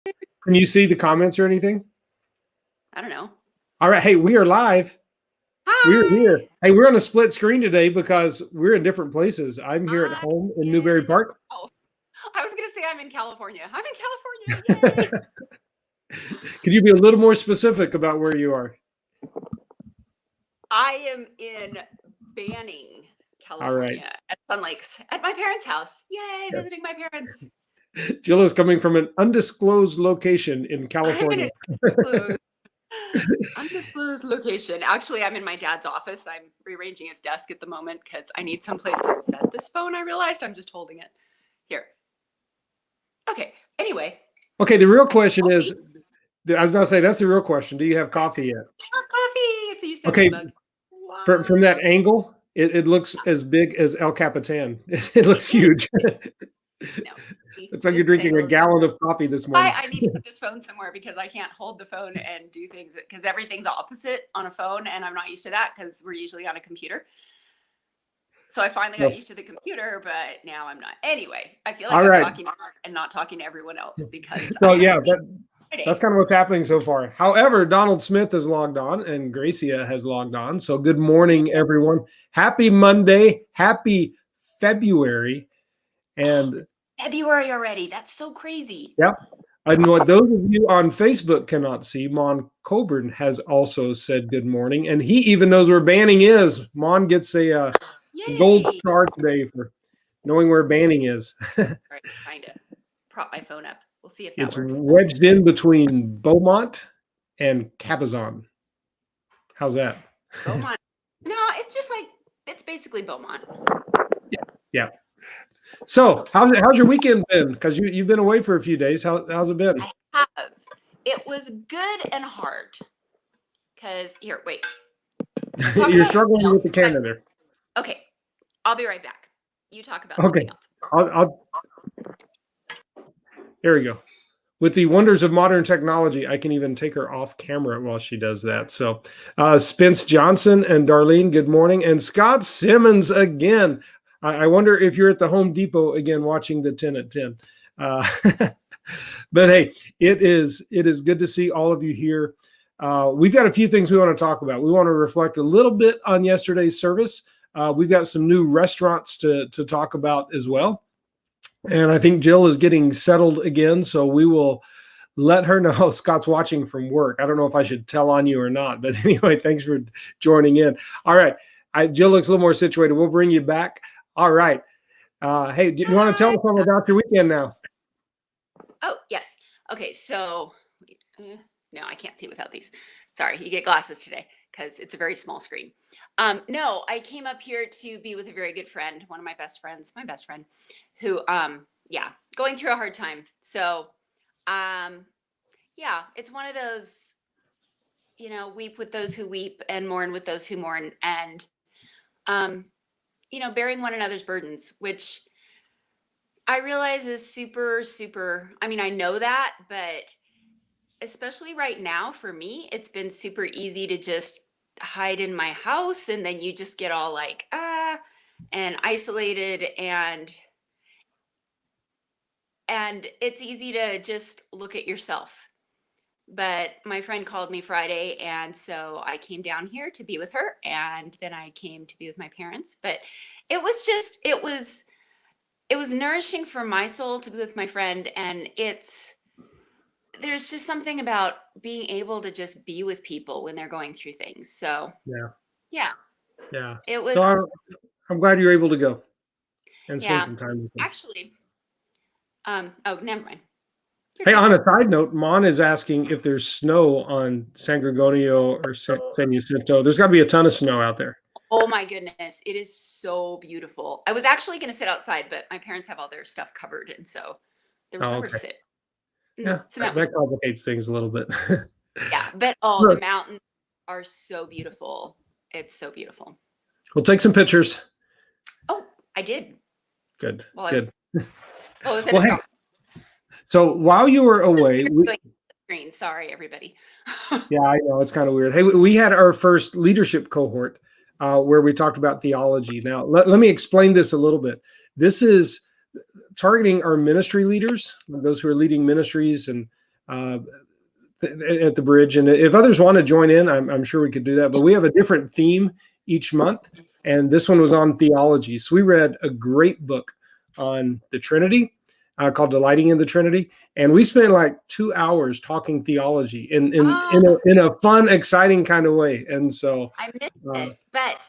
Can you see the comments or anything? I don't know. All right. Hey, we are live. Hi. We're here. Hey, we're on a split screen today because we're in different places. I'm here at home in Newberry Park. Oh, I was going to say I'm in California. I'm in California. Yay. Could you be a little more specific about where you are? I am in Banning, California, at Sun Lakes, at my parents' house. Yay, visiting my parents. Jill is coming from an undisclosed location in California. Undisclosed location. Actually, I'm in my dad's office. I'm rearranging his desk at the moment because I need someplace to set this phone. I realized I'm just holding it here. Okay. Anyway. Okay. The real question is, I was going to say, that's the real question. Do you have coffee yet? I have coffee. It's a U7 okay. mug. Wow. From that angle, it looks as big as El Capitan. It looks huge. No. Looks like you're drinking a gallon of coffee this morning. I need to put this phone somewhere because I can't hold the phone and do things because everything's opposite on a phone and I'm not used to that because we're usually on a computer. So I finally got used to the computer, but now I'm not. Anyway, I feel like I'm talking to Mark and not talking to everyone else because that's kind of what's happening so far. However, Donald Smith has logged on and Gracia has logged on. So good morning, everyone. Happy Monday. Happy February. And February already. That's so crazy. Yep. And what those of you on Facebook cannot see, Mon Coburn has also said good morning. And he even knows where Banning is. Mon gets a gold star today for knowing where Banning is. Right, trying to prop my phone up. We'll see if that works. It's wedged in between Beaumont and Cabazon. How's that? Beaumont. No, it's just like, it's basically Beaumont. Yeah. So how's your weekend been? Because you've been away for a few days. How's it been? I have. It was good and hard. Because here, wait. You're struggling with the camera there. Okay, I'll be right back. You talk about something else. I'll There we go. With the wonders of modern technology, I can even take her off camera while she does that. So Spence Johnson and Darlene, good morning. And Scott Simmons again. I wonder if you're at the Home Depot again watching the 10 at 10. But hey, it is good to see all of you here. We've got a few things we want to talk about. We want to reflect a little bit on yesterday's service. We've got some new restaurants to talk about as well. And I think Jill is getting settled again, so we will let her know Scott's watching from work. I don't know if I should tell on you or not, but anyway, thanks for joining in. All right. Jill looks a little more situated. We'll bring you back. All right. Hey, do you want to tell us something about your weekend now? Oh, yes. Okay, so no, I can't see without these. Sorry, you get glasses today because it's a very small screen. No, I came up here to be with a very good friend, one of my best friends, who, going through a hard time. So, it's one of those, weep with those who weep and mourn with those who mourn. And, bearing one another's burdens, which I realize is super, super, I know that, but especially right now for me, it's been super easy to just hide in my house. And then you just get all like, and isolated and it's easy to just look at yourself. But my friend called me Friday, and so I came down here to be with her, and then I came to be with my parents. But it was nourishing for my soul to be with my friend, and there's just something about being able to just be with people when they're going through things. So yeah. It was. So I'm glad you're able to go and spend some time with them. Actually, never mind. Hey, on a side note, Mon is asking if there's snow on San Gregorio or San Jacinto. There's got to be a ton of snow out there. Oh my goodness, it is so beautiful. I was actually going to sit outside, but my parents have all their stuff covered, and so there was nowhere to sit. Yeah, that complicates things a little bit. Yeah, but the mountains are so beautiful. It's so beautiful. We'll take some pictures. Oh, I did. Good. So while you were away, sorry, everybody. Yeah, I know it's kind of weird. Hey, we had our first leadership cohort where we talked about theology. Now, let me explain this a little bit. This is targeting our ministry leaders, those who are leading ministries and uh, at the bridge. And if others want to join in, I'm sure we could do that. But we have a different theme each month, and this one was on theology. So we read a great book on the Trinity called "Delighting in the Trinity," and we spent like 2 hours talking theology in a fun, exciting kind of way. And so I missed it, but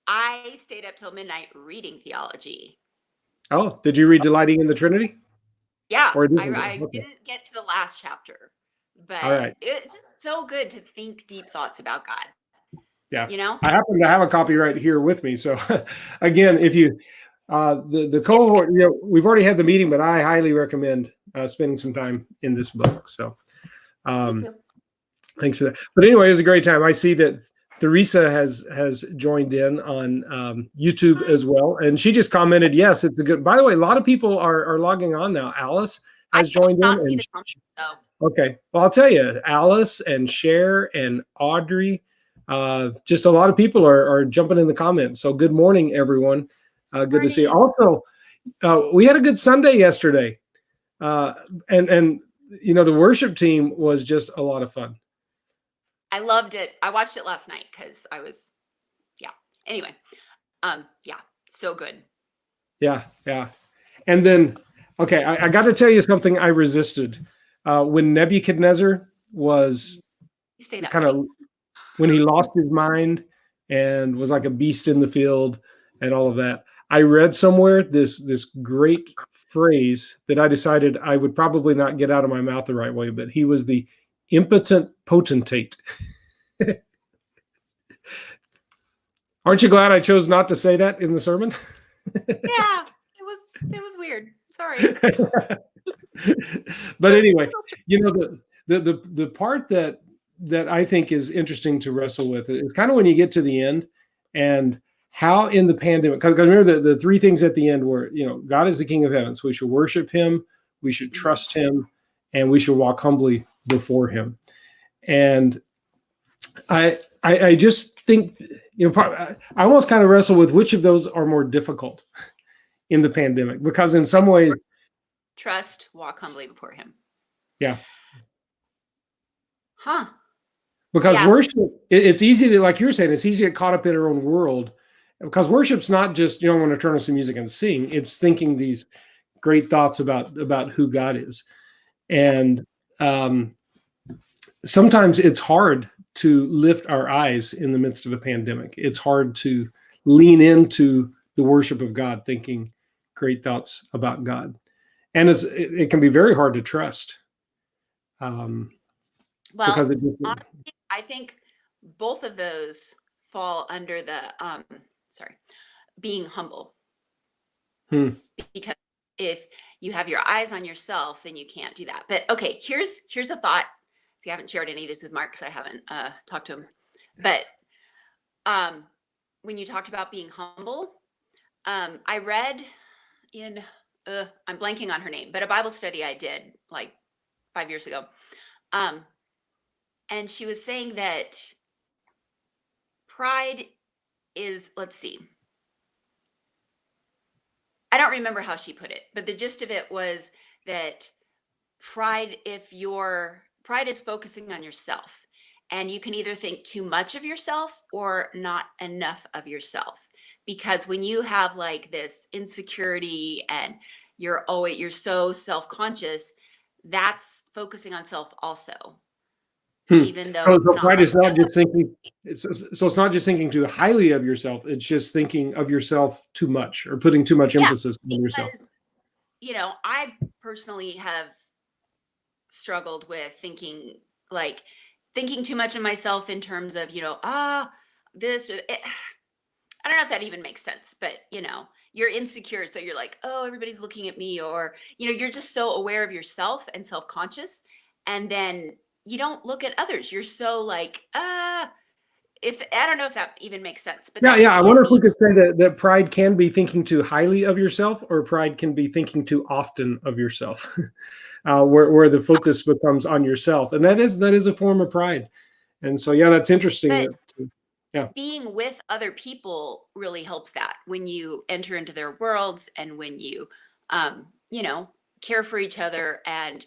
I stayed up till midnight reading theology. Oh, did you read "Delighting in the Trinity"? Yeah, Or I okay. didn't get to the last chapter, All but right. it's just so good to think deep thoughts about God. Yeah. You know, I happen to have a copy right here with me. So again, if you the it's cohort, good. we've already had the meeting, but I highly recommend spending some time in this book. So Me too. thanks for that. But anyway, it was a great time. I see that Theresa has joined in on YouTube Hi. as well, and she just commented, "Yes, it's a good." By the way, a lot of people are logging on now. Alice I has did joined in, not see and the comments though. okay. Well, I'll tell you, Alice and Cher and Audrey, just a lot of people are jumping in the comments. So good morning, everyone. Good to see you. Morning. Also, we had a good Sunday yesterday, uh, and the worship team was just a lot of fun. I loved it. I watched it last night because I was, yeah. Anyway, yeah, so good. Yeah, yeah. And then, okay, I got to tell you something I resisted when Nebuchadnezzar was You say that kind funny. of when he lost his mind and was like a beast in the field and all of that. I read somewhere this great phrase that I decided I would probably not get out of my mouth the right way, but he was the impotent potentate. Aren't you glad I chose not to say that in the sermon? Yeah, it was weird. Sorry. But anyway, the part that I think is interesting to wrestle with is kind of when you get to the end and how in the pandemic, because remember the three things at the end were, God is the King of heaven, so we should worship him, we should trust him, and we should walk humbly before him. And I just think, I almost kind of wrestle with which of those are more difficult in the pandemic, because in some ways, Trust, walk humbly before him. yeah. Huh. Because Yeah. worship, it's easy to, like you're saying, it's easy to get caught up in our own world. Because worship's not just, I want to turn on some music and sing. It's thinking these great thoughts about who God is. And sometimes it's hard to lift our eyes in the midst of a pandemic. It's hard to lean into the worship of God, thinking great thoughts about God. And it can be very hard to trust. Well, Because honestly, I think both of those fall under the being humble. Because if you have your eyes on yourself, then you can't do that. But okay, here's a thought. See, I haven't shared any of this with Mark because I haven't talked to him. But when you talked about being humble, I read in I'm blanking on her name, but a Bible study I did like 5 years ago. And she was saying that pride is, let's see. I don't remember how she put it, but the gist of it was that pride is focusing on yourself, and you can either think too much of yourself or not enough of yourself, because when you have like this insecurity and you're so self-conscious, that's focusing on self also, even though it's So not pride like is not just thinking. So it's not just thinking too highly of yourself. It's just thinking of yourself too much or putting too much emphasis on yourself. Because I personally have struggled with thinking too much of myself in terms of this I don't know if that even makes sense, but you're insecure, so you're like, oh, everybody's looking at me, or you're just so aware of yourself and self-conscious, and then you don't look at others. You're so like if I don't know if that even makes sense, but Yeah. I wonder if we could say that pride can be thinking too highly of yourself, or pride can be thinking too often of yourself, where the focus becomes on yourself, and that is a form of pride. And so, yeah, that's interesting. But being with other people really helps that when you enter into their worlds and when you care for each other, and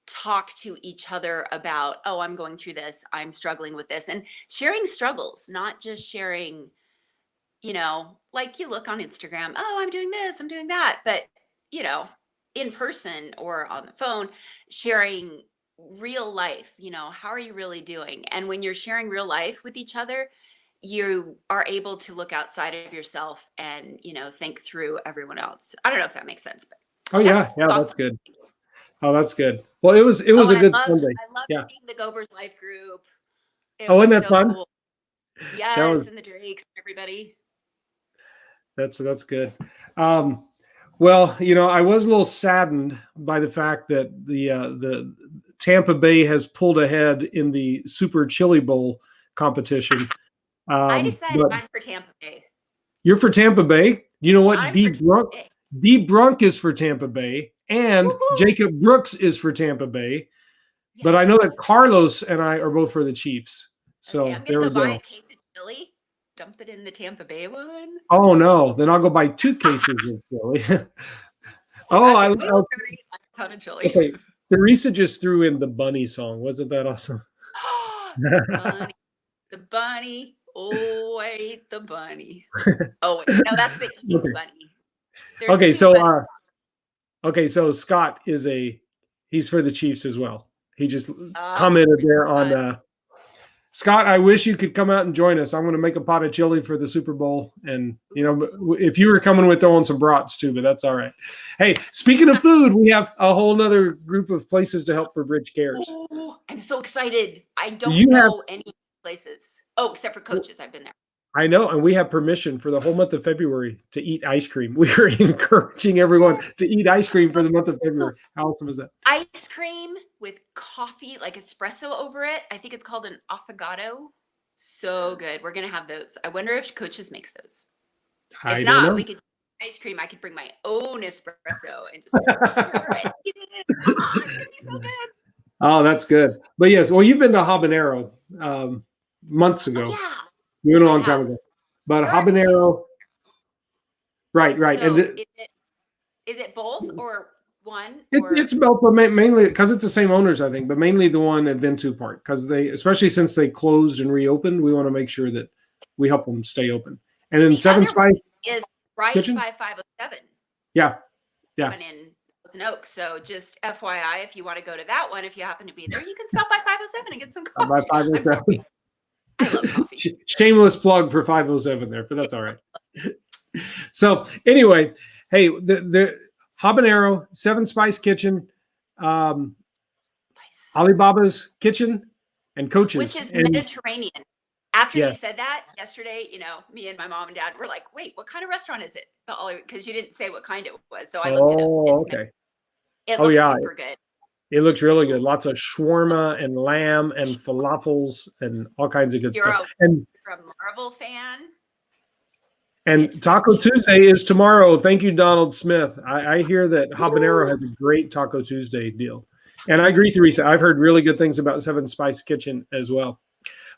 talk to each other about, oh, I'm going through this, I'm struggling with this, and sharing struggles, not just sharing, like you look on Instagram, oh, I'm doing this, I'm doing that, but, you know, in person or on the phone, sharing real life, how are you really doing? And when you're sharing real life with each other, you are able to look outside of yourself and, think through everyone else. I don't know if that makes sense, but Oh yeah, that's yeah, thoughts. that's good. Oh, that's good. Well, it was Oh, a and good Sunday. I loved Yeah. seeing the Gobers Life group. It Oh, wasn't was that so fun? cool. That was Yes, and the Drakes, everybody. that's good. Um, well, I was a little saddened by the fact that the Tampa Bay has pulled ahead in the Super Chili Bowl competition. I decided But I'm for Tampa Bay. you're for Tampa Bay. You know what? I'm for Tampa Bay. D Brunk is for Tampa Bay, and Woohoo! Jacob Brooks is for Tampa Bay. But I know that Yes. Carlos and I are both for the Chiefs. Okay, So I'm there gonna we go buy go. a case of chili, dump it in the Tampa Bay one. Oh no, then I'll go buy 2 cases of chili. Oh, We will donate a ton of chili. okay. Teresa just threw in the bunny song. Wasn't that awesome? Bunny, the bunny. Oh, wait, the bunny. Oh, wait, no, that's the eating Okay. bunny. There's Okay, 2 so bunnies. Scott he's for the Chiefs as well. He just Oh, commented there on Scott, I wish you could come out and join us. I'm going to make a pot of chili for the Super Bowl. And, if you were coming with throwing some brats too, but that's all right. Hey, speaking of food, we have a whole nother group of places to help for Bridge Cares. Oh, I'm so excited. I don't know any places. Oh, except for Coaches. I've been there. I know. And we have permission for the whole month of February to eat ice cream. We are encouraging everyone to eat ice cream for the month of February. How awesome is that? Ice cream with coffee, like espresso over it. I think it's called an affogato. So good. We're going to have those. I wonder if Coaches makes those. If not, we could ice cream. I could bring my own espresso and just eat it. Oh, it's going to be so good. Oh, that's good. But yes, well, you've been to Habanero months ago. Oh, yeah. You went a long time ago. But Habanero. Right. So And is it both or one? It's both, but mainly because it's the same owners, I think, but mainly the one at Ventu Park, because especially since they closed and reopened, we want to make sure that we help them stay open. And then Seven Spice is right Kitchen? by 507. Yeah. One in Thousand Oaks. So just FYI, if you want to go to that one, if you happen to be there, you can stop by 507 and get some coffee. By 507. I'm sorry. I love coffee. Shameless plug for 507 there, but that's all right. So anyway, hey, the Habanero, Seven Spice Kitchen, Alibaba's Kitchen, and Coaches, which is Mediterranean. After you said that yesterday, me and my mom and dad were like, "Wait, what kind of restaurant is it?" Because you didn't say what kind it was, so I looked it up. Okay. It looks super good. It looks really good. Lots of shawarma and lamb and falafels and all kinds of good stuff. And you're a Marvel fan. And Taco Tuesday is tomorrow. Thank you, Donald Smith. I hear that Habanero has a great Taco Tuesday deal. And I agree, Teresa. I've heard really good things about Seven Spice Kitchen as well.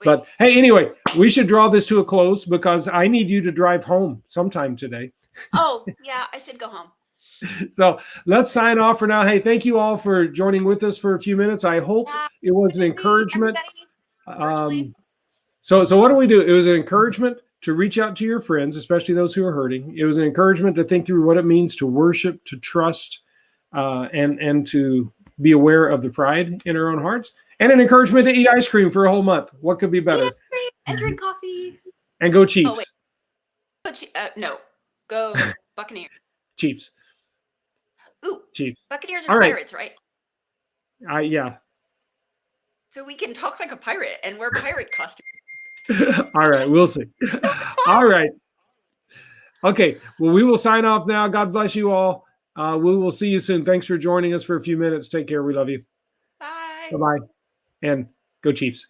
But hey, anyway, we should draw this to a close because I need you to drive home sometime today. Oh, yeah, I should go home. So let's sign off for now. Hey, thank you all for joining with us for a few minutes. I hope it was an encouragement. So what do we do? It was an encouragement to reach out to your friends, especially those who are hurting. It was an encouragement to think through what it means to worship, to trust, and to be aware of the pride in our own hearts, and an encouragement to eat ice cream for a whole month. What could be better? And drink coffee. And go Chiefs. Oh, wait. No, go Buccaneers. Chiefs. Ooh, Chiefs. Buccaneers are pirates, right? Yeah. So we can talk like a pirate and wear pirate costumes. All right, we'll see. All right. Okay, well, we will sign off now. God bless you all. We will see you soon. Thanks for joining us for a few minutes. Take care. We love you. Bye. Bye-bye. And go Chiefs.